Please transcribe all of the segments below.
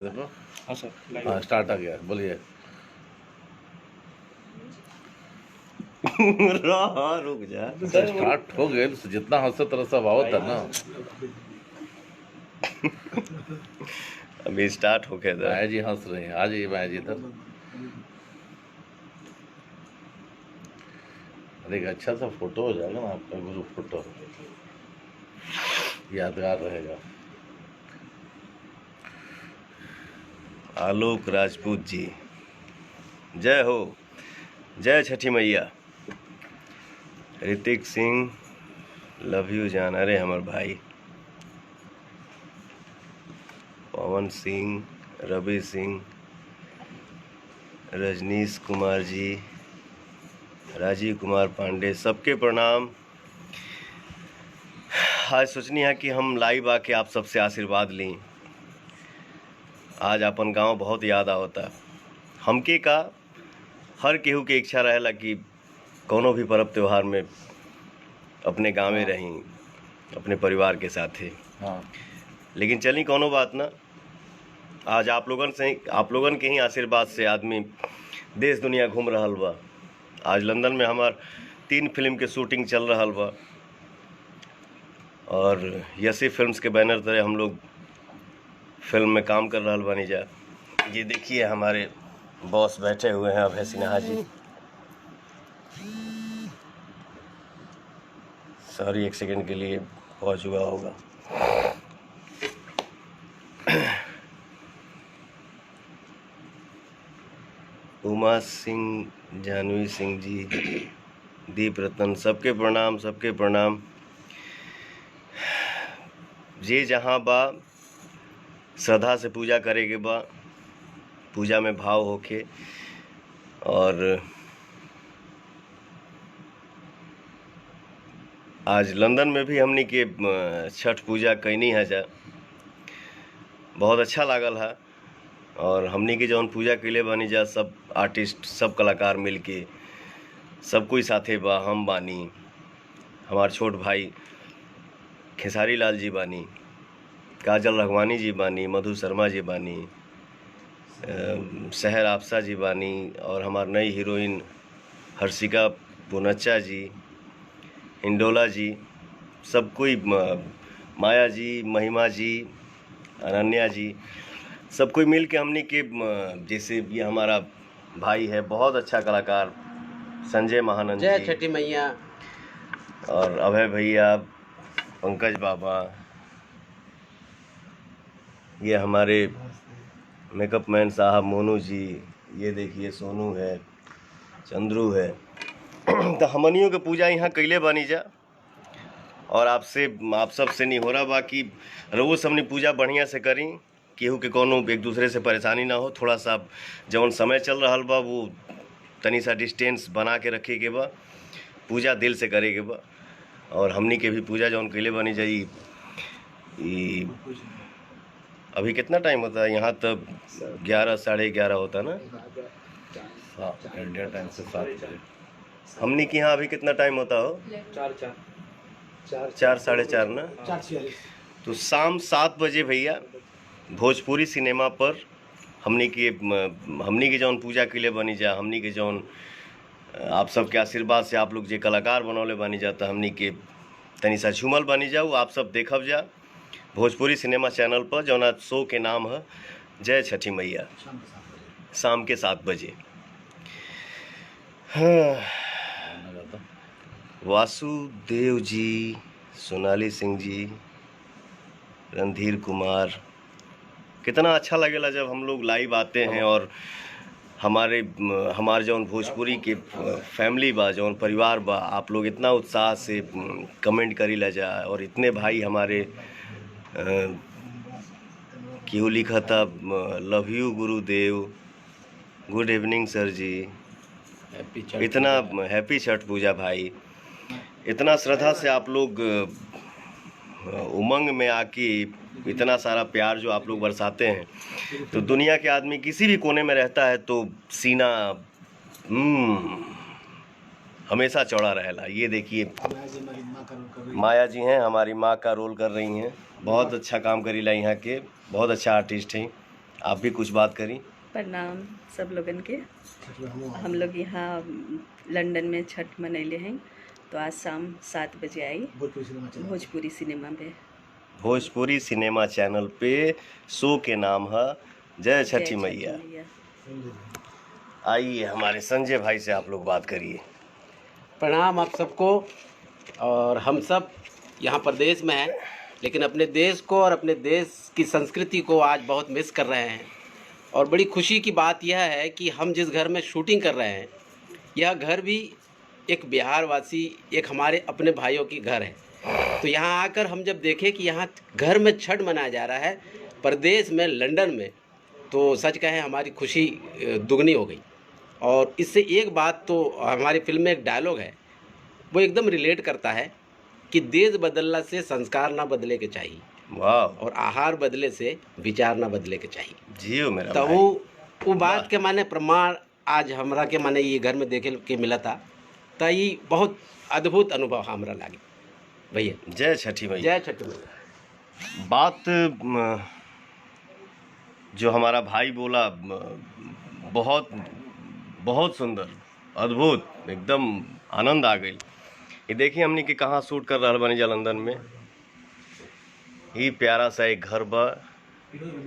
देखो। हाँ सर, हाँ स्टार्ट आ गया, बोलिए। रुक जा। स्टार्ट हो गए तो जितना हंसे तरह सब आवत है ना। अभी स्टार्ट हो गया था। माया जी हंस रही हैं, आ जाइए माया जी इधर। अरे एक अच्छा सा फोटो हो जाएगा ना आपका, ग्रुप फोटो यादगार रहेगा। आलोक राजपूत जी, जय हो, जय छठी मैया। ऋतिक सिंह, लव यू जान, अरे हमार भाई। पवन सिंह, रवि सिंह, रजनीश कुमार जी, राजीव कुमार पांडे, सबके प्रणाम। आज सोचनी है कि हम लाइव आके आप सबसे आशीर्वाद लें। आज अपन गांव बहुत याद आवता। हमके का हर केहू के इच्छा रहेला कि कोनो भी पर्व त्योहार में अपने गाँव में रहीं, अपने परिवार के साथे। हाँ लेकिन चली कोनो बात ना, आज आप लोगन के ही आशीर्वाद से आदमी देश दुनिया घूम रहल बा। आज लंदन में हमार 3 फिल्म के शूटिंग चल रहल बा और यसी फिल्म्स के बैनर तले हम लोग फिल्म में काम कर रहल बानी जा। ये देखिए हमारे बॉस बैठे हुए हैं अभय सिन्हा जी। सॉरी, एक सेकंड के लिए पहुंच हुआ होगा। उमा सिंह, जानवी सिंह जी, दीप रतन, सबके प्रणाम, सबके प्रणाम। जे जहाँ बा श्रद्धा से पूजा करे के बा, पूजा में भाव होके। और आज लंदन में भी हमनी के छठ पूजा कैनी है जा, बहुत अच्छा लागल है। और हमनी के जौन पूजा कैले बानी जा, सब आर्टिस्ट, सब कलाकार मिल के, सब कोई साथे बा। हम बानी, हमार छोट भाई खेसारी लाल जी बानी, काजल रघवानी जी बानी, मधु शर्मा जी बानी, सहर आपसा जी बानी, और हमार नई हीरोइन हर्षिका पुनच्चा जी, इंडोला जी, सब कोई, माया जी, महिमा जी, अनन्या जी, सब कोई मिल के हमनी के, जैसे ये हमारा भाई है बहुत अच्छा कलाकार संजय महानंद जय जी, छठी मैया, और अभय भैया, पंकज बाबा, ये हमारे मेकअप मैन साहब मोनू जी, ये देखिए सोनू है, चंद्रू है। तो हमनियों के पूजा यहाँ कैले बानी जा। और आप सब से नहीं हो रहा बाकी रवो सबने पूजा बढ़िया से करी, केहू के कोनो एक दूसरे से परेशानी ना हो। थोड़ा सा जौन समय चल रहा बा वो तनी सा डिस्टेंस बना के रखे के बा, पूजा दिल से करे के बा। और हमनी के भी पूजा जौन कैले बनी जाई। अभी कितना टाइम होता है यहाँ? तब 11 साढ़े 11 होता ना, इंडिया टाइम से 7 बजे। हमनी के यहाँ अभी कितना टाइम होता हो? 4 साढ़े 4 ना। तो शाम 7 बजे भैया भोजपुरी सिनेमा पर हमनी के जौन पूजा के लिए बनी जा, हमनी के जौन आप सबके आशीर्वाद से आप लोग जे कलाकार बनौले बनी जाता, हमनी के तनी सा झूमल बनी जाऊ। आप सब देखब जा भोजपुरी सिनेमा चैनल पर, जौना शो के नाम है जय छठी मैया, शाम के 7 बजे। हाँ, वासुदेव जी, सोनाली सिंह जी, रणधीर कुमार, कितना अच्छा लगेला जब हम लोग लाइव आते हैं और हमारे जौन भोजपुरी के फैमिली बा, जौन परिवार बा, आप लोग इतना उत्साह से कमेंट करी ला जा। और इतने भाई हमारे केहू लिखा था love you Gurudev, good evening सर जी, इतना हैप्पी छठ पूजा भाई। इतना श्रद्धा से आप लोग उमंग में आके इतना सारा प्यार जो आप लोग बरसाते हैं, तो दुनिया के आदमी किसी भी कोने में रहता है तो सीना हमेशा चौड़ा रहेला। ये देखिए माया जी हैं, हमारी माँ का रोल कर रही हैं, बहुत अच्छा काम करीला यहाँ के, बहुत अच्छा आर्टिस्ट हैं। आप भी कुछ बात करी। प्रणाम सब लोगन के। हम लोग यहाँ लंदन में छठ मनैले हैं, तो आज शाम 7 बजे आई भोजपुरी सिनेमा पे। भोजपुरी सिनेमा चैनल पे शो के नाम है जय छठी मैया। आइए हमारे संजय भाई से आप लोग बात करिए। प्रणाम आप सबको। और हम सब यहाँ प्रदेश में हैं, लेकिन अपने देश को और अपने देश की संस्कृति को आज बहुत मिस कर रहे हैं। और बड़ी खुशी की बात यह है कि हम जिस घर में शूटिंग कर रहे हैं, यह घर भी एक बिहारवासी, एक हमारे अपने भाइयों की घर है। तो यहाँ आकर हम जब देखें कि यहाँ घर में छठ मनाया जा रहा है प्रदेश में, लंदन में, तो सच कहें हमारी खुशी दुगनी हो गई। और इससे एक बात तो हमारी फिल्म में एक डायलॉग है, वो एकदम रिलेट करता है कि देश बदलने से संस्कार ना बदले के चाहिए, वाह, और आहार बदले से विचार ना बदले के चाहिए। जियो मेरा तो भाई। वो बात के माने प्रमाण आज हमरा के माने ये घर में देखे के मिला था। तो ये बहुत अद्भुत अनुभव हमरा लागे भैया। जय छठी मैया। जय छठ मैया। बात जो हमारा भाई बोला बहुत बहुत सुंदर, अद्भुत, एकदम आनंद आ गई। ये देखिए हमने कि कहाँ शूट कर रहा बनी लंदन में। ही प्यारा सा एक घर बा।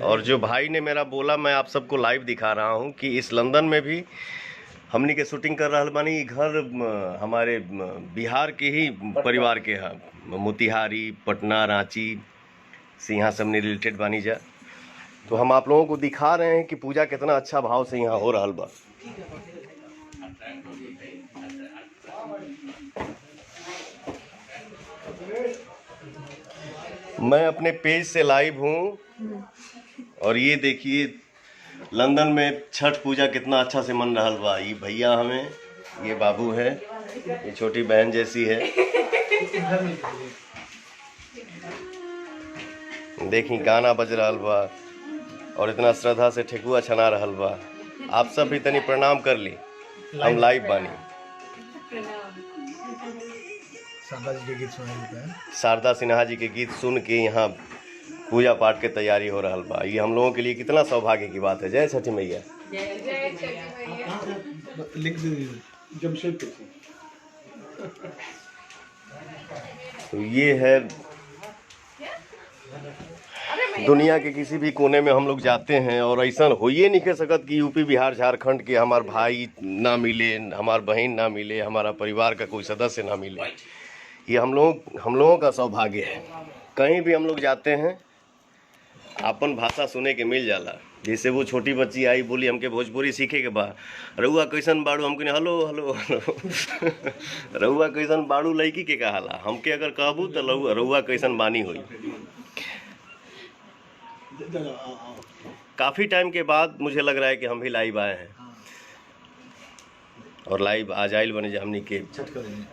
और जो भाई ने मेरा बोला, मैं आप सबको लाइव दिखा रहा हूँ कि इस लंदन में भी हमने के शूटिंग कर रहा बानी। ये घर हमारे बिहार के ही परिवार के हैं, मोतिहारी, पटना, रांची से यहाँ सब ने रिलेटेड बानी जा। तो हम आप लोगों को दिखा रहे हैं कि पूजा कितना अच्छा भाव से यहाँ हो रहा बा। मैं अपने पेज से लाइव हूँ और ये देखिए लंदन में छठ पूजा कितना अच्छा से मन रहा बा। ये भैया हमें, ये बाबू है, ये छोटी बहन जैसी है। देखी गाना बज रहा बा और इतना श्रद्धा से ठेकुआ छना रहा बा। आप सब भी तनी प्रणाम कर ली, हम लाइव बानी। शारदा सिन्हा जी के गीत सुन के यहाँ पूजा पाठ के तैयारी हो रहा बा। ये हम लोगों के लिए कितना सौभाग्य की बात है। जय छठी मैया। तो ये है दुनिया के किसी भी कोने में हम लोग जाते हैं और ऐसा हो ये नहीं कह सकत कि यूपी, बिहार, झारखंड के हमार भाई ना मिले, हमार बहन ना मिले, हमारा परिवार का कोई सदस्य ना मिले। ये हम लोगों का सौभाग्य है। कहीं भी हम लोग जाते हैं अपन भाषा सुने के मिल जाला। जैसे वो छोटी बच्ची आई, बोली हमके भोजपुरी सीखे के बा, रउआ कैसन बाड़ू, हमके हेलो हेलो हेलो रउआ कैसन बाड़ू लड़की के कहाला, हमके अगर कहबू तो रउआ कैसन बानी हुई। काफ़ी टाइम के बाद मुझे लग रहा है कि हम भी लाइव आए हैं और लाइव आज आइल बने जो हमनी के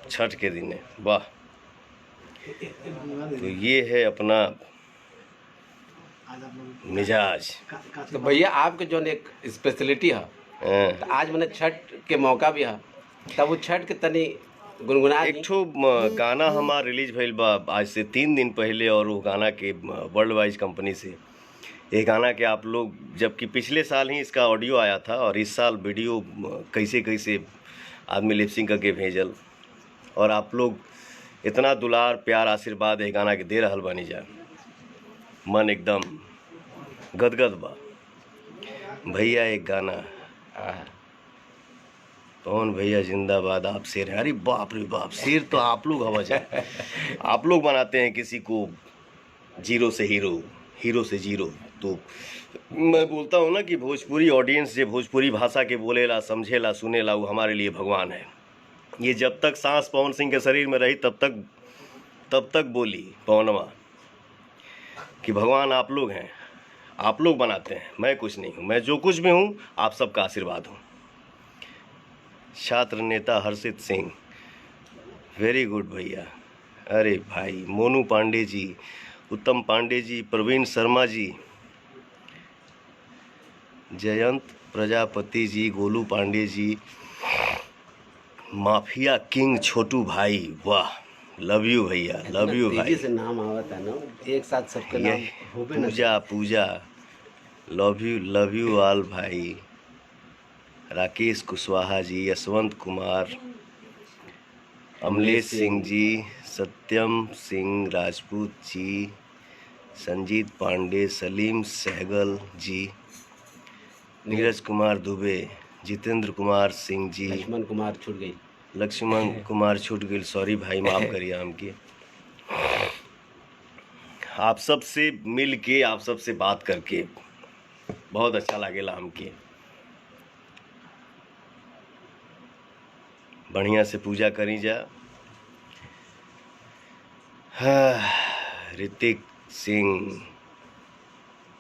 छठ के दिन। वाह। तो ये है अपना मिजाज। तो भैया आपके जो एक स्पेशलिटी है, तो आज मैंने छठ के मौका भी है, तब वो छठ के तनी गुनगुना एक ठो गाना हमारा रिलीज भइल बा आज से 3 दिन पहले। और वो गाना के वर्ल्ड वाइज कंपनी से ये गाना के आप लोग, जबकि पिछले साल ही इसका ऑडियो आया था और इस साल वीडियो कैसे कैसे आदमी लिपसिंग करके भेजल, और आप लोग इतना दुलार प्यार आशीर्वाद है गाना के दे रहल बानी जा। मन एकदम गदगद बा। भैया एक गाना, पवन भैया जिंदाबाद, आप शेर हैं। अरे बाप रे बाप, शेर तो आप लोग हवा जाए। आप लोग बनाते हैं किसी को जीरो से हीरो, हीरो से जीरो। तो मैं बोलता हूँ ना कि भोजपुरी ऑडियंस जो भोजपुरी भाषा के बोलेला, समझेला, सुनेला, वो हमारे लिए भगवान है। ये जब तक सांस पवन सिंह के शरीर में रही तब तक बोली पवनवा कि भगवान आप लोग हैं, आप लोग बनाते हैं, मैं कुछ नहीं हूँ। मैं जो कुछ भी हूँ आप सबका आशीर्वाद हूँ। छात्र नेता हर्षित सिंह, वेरी गुड भैया। अरे भाई, मोनू पांडे जी, उत्तम पांडे जी, प्रवीण शर्मा जी, जयंत प्रजापति जी, गोलू पांडे जी, माफिया किंग छोटू भाई, वाह, लव यू भैया, लव यू भाई। से नाम आवता ना, एक साथ सबका नाम पूजा लव यू ऑल भाई। राकेश कुशवाहा जी, यशवंत कुमार, अमलेश सिंह जी, सत्यम सिंह राजपूत जी, संजीत पांडे, सलीम सहगल जी, नीरज कुमार दुबे, जितेंद्र कुमार सिंह जी, लक्ष्मण कुमार छूट गई। लक्ष्मण कुमार छूट गई, सॉरी भाई, माफ़ करिए हमके। आप सब से मिल के, आप सब से बात करके बहुत अच्छा लागेला हमके। बढ़िया से पूजा करी जा। ऋतिक सिंह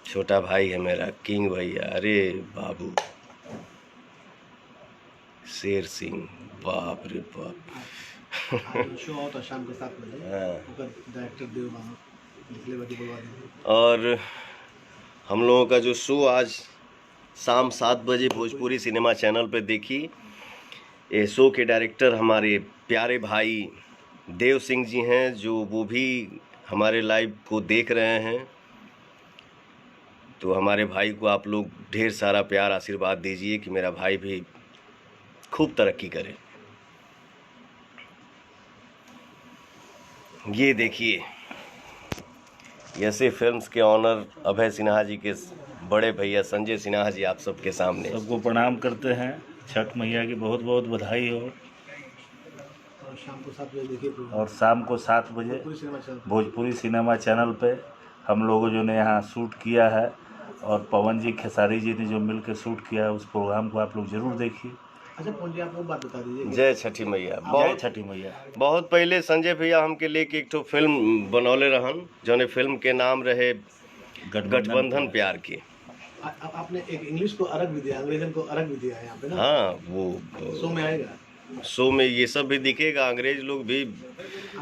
छोटा भाई है मेरा, किंग भैया, अरे बाबू, शेर सिंह, बाप रे बाप। शो होता शाम के 7 बजे। डायरेक्टर देव मामा निकले बजे बुलवा देंगे। और हम लोगों का जो शो आज शाम 7 बजे भोजपुरी सिनेमा चैनल पे देखी। ये शो के डायरेक्टर हमारे प्यारे भाई देव सिंह जी हैं, जो वो भी हमारे लाइव को देख रहे हैं। तो हमारे भाई को आप लोग ढेर सारा प्यार आशीर्वाद दीजिए कि मेरा भाई भी खूब तरक्की करे। ये देखिए, ऐसे फिल्म्स के ऑनर अभय सिन्हा जी के बड़े भैया संजय सिन्हा जी आप सबके सामने। सबको प्रणाम करते हैं। छठ मैया की बहुत बहुत बधाई हो। और शाम को 7 बजे देखिए प्रोग्राम। और शाम को 7 बजे पूरी cinema channel. Bhojpuri cinema channel पे हम लोगों जो ने यहाँ शूट किया है, और पवन जी खेसारी जी ने जो मिल के शूट किया है, उस प्रोग्राम को आप लोग जरूर देखिए। अच्छा पवन जी, आप वो बात बता दीजिए। जय छठी मैया। जय बहुत छठी मैया। बहुत पहले संजय भैया हमके लेके एक ठो फिल्म बनौले रहन, जौने फिल्म के नाम रहे गठबंधन प्यार की। आपने एक इंग्लिश को अलग भी दिया, अंग्रेजन को अलग भी दिया है यहाँ पे ना। हाँ, वो शो में आएगा। शो में ये सब भी दिखेगा। अंग्रेज लोग भी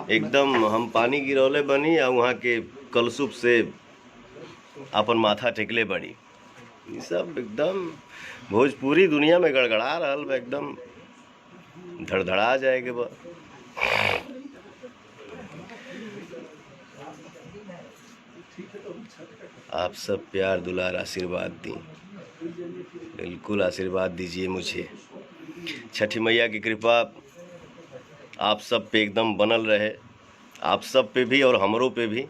एकदम हम पानी गिरौले बनी और वहाँ के कलसुप से अपन माथा टेकले बड़ी। ये सब एकदम भोजपुरी दुनिया में गड़गड़ा रहल बा, एकदम धड़धड़ा जाएगे बा। आप सब प्यार दुलार आशीर्वाद दी, बिल्कुल आशीर्वाद दीजिए मुझे। छठी मैया की कृपा आप सब पे एकदम बनल रहे, आप सब पे भी और हमरों पे भी,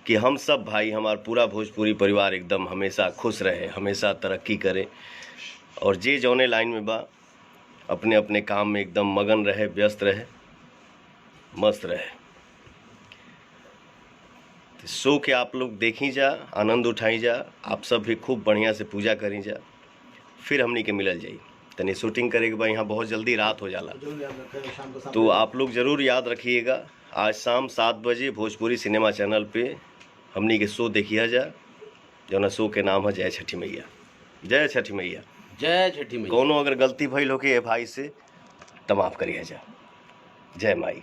कि हम सब भाई, हमारा पूरा भोजपुरी परिवार एकदम हमेशा खुश रहे, हमेशा तरक्की करे, और जे जौने लाइन में बा अपने अपने काम में एकदम मगन रहे, व्यस्त रहे, मस्त रहे। तो शो के आप लोग देखी जा, आनंद उठाई जा, आप सब भी खूब बढ़िया से पूजा करी जा। फिर हमनी के मिलल जाई, तनी शूटिंग करे के बाद यहाँ बहुत जल्दी रात हो जाला। जरूर याद रखें शाम को 7 तो आप लोग ज़रूर याद रखिएगा, आज शाम 7 बजे भोजपुरी सिनेमा चैनल पे हमनी के शो देखिया जा, जौना शो के नाम है जय छठी मैया। जय छठी मैया। जय छठी मैया। कोनो अगर गलती भइल होके भाई से तो माफ़ करिए जा। जय माई।